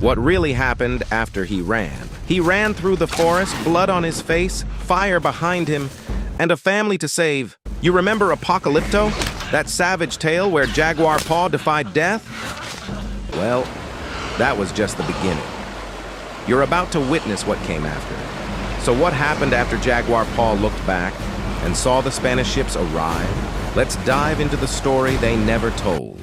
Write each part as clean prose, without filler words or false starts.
What really happened after he ran. He ran through the forest, blood on his face, fire behind him, and a family to save. You remember Apocalypto? That savage tale where Jaguar Paw defied death? Well, that was just the beginning. You're about to witness what came after. So what happened after Jaguar Paw looked back and saw the Spanish ships arrive? Let's dive into the story they never told.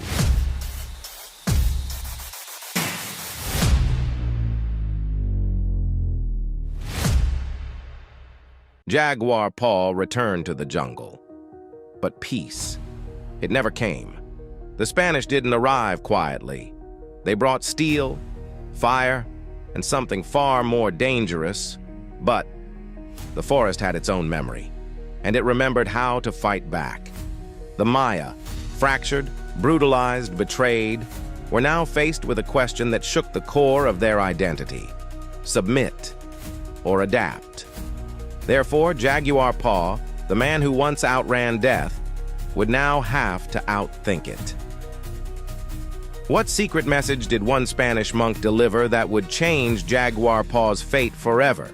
Jaguar Paw returned to the jungle. But peace, it never came. The Spanish didn't arrive quietly. They brought steel, fire, and something far more dangerous. But the forest had its own memory, and it remembered how to fight back. The Maya, fractured, brutalized, betrayed, were now faced with a question that shook the core of their identity: submit or adapt. Therefore, Jaguar Paw, the man who once outran death, would now have to outthink it. What secret message did one Spanish monk deliver that would change Jaguar Paw's fate forever?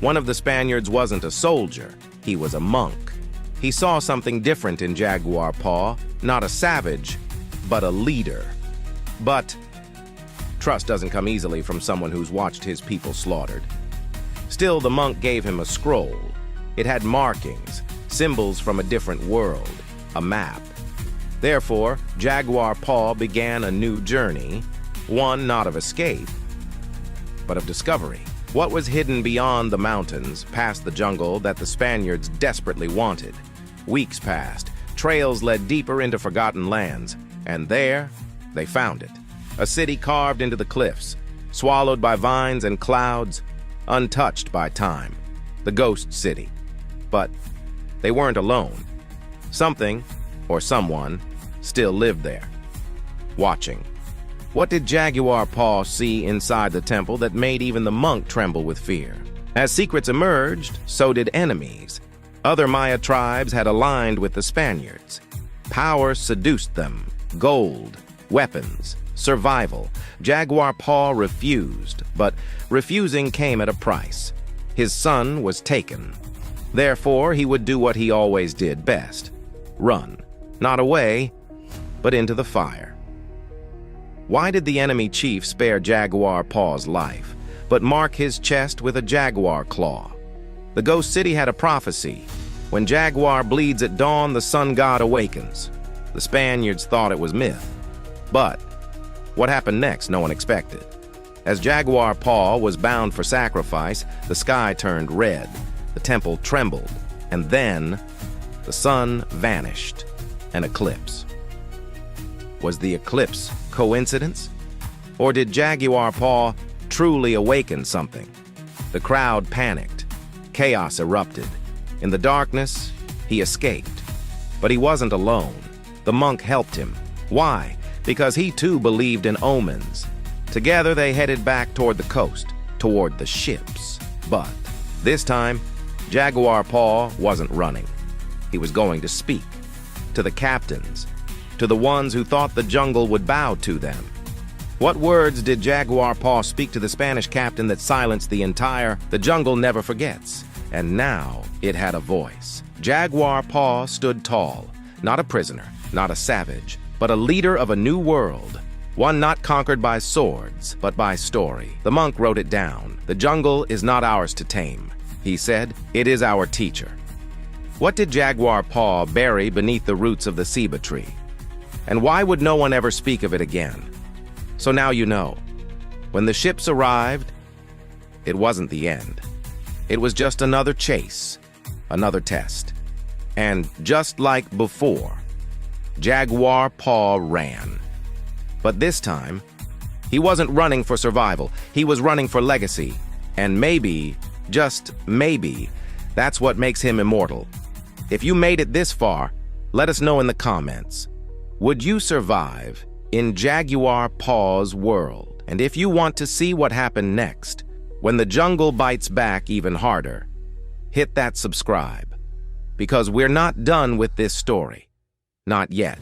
One of the Spaniards wasn't a soldier, he was a monk. He saw something different in Jaguar Paw, not a savage, but a leader. But trust doesn't come easily from someone who's watched his people slaughtered. Still, the monk gave him a scroll. It had markings, symbols from a different world, a map. Therefore, Jaguar Paw began a new journey, one not of escape, but of discovery. What was hidden beyond the mountains, past the jungle that the Spaniards desperately wanted? Weeks passed, trails led deeper into forgotten lands, and there, they found it. A city carved into the cliffs, swallowed by vines and clouds, untouched by time. The ghost city. But they weren't alone. Something, or someone, still lived there, watching. What did Jaguar Paw see inside the temple that made even the monk tremble with fear? As secrets emerged, so did enemies. Other Maya tribes had aligned with the Spaniards. Power seduced them. Gold, weapons, survival. Jaguar Paw refused, but refusing came at a price. His son was taken. Therefore, he would do what he always did best: run, not away, but into the fire. Why did the enemy chief spare Jaguar Paw's life, but mark his chest with a jaguar claw? The ghost city had a prophecy: when Jaguar bleeds at dawn, the sun god awakens. The Spaniards thought it was myth. But what happened next, no one expected. As Jaguar Paw was bound for sacrifice, the sky turned red, the temple trembled, and then the sun vanished. An eclipse. Was the eclipse coincidence? Or did Jaguar Paw truly awaken something? The crowd panicked. Chaos erupted. In the darkness, he escaped. But he wasn't alone. The monk helped him. Why? Because he too believed in omens. Together they headed back toward the coast, toward the ships. But this time, Jaguar Paw wasn't running. He was going to speak. To the captains. To the ones who thought the jungle would bow to them. What words did Jaguar Paw speak to the Spanish captain that silenced the entire? The jungle never forgets. And now it had a voice. Jaguar Paw stood tall. Not a prisoner, not a savage, but a leader of a new world. One not conquered by swords, but by story. The monk wrote it down. The jungle is not ours to tame. He said, it is our teacher. What did Jaguar Paw bury beneath the roots of the ceiba tree? And why would no one ever speak of it again? So now you know. When the ships arrived, it wasn't the end. It was just another chase, another test. And just like before, Jaguar Paw ran. But this time, he wasn't running for survival. He was running for legacy. And maybe, just maybe, that's what makes him immortal. If you made it this far, let us know in the comments. Would you survive in Jaguar Paw's world? And if you want to see what happened next, when the jungle bites back even harder, hit that subscribe. Because we're not done with this story. Not yet.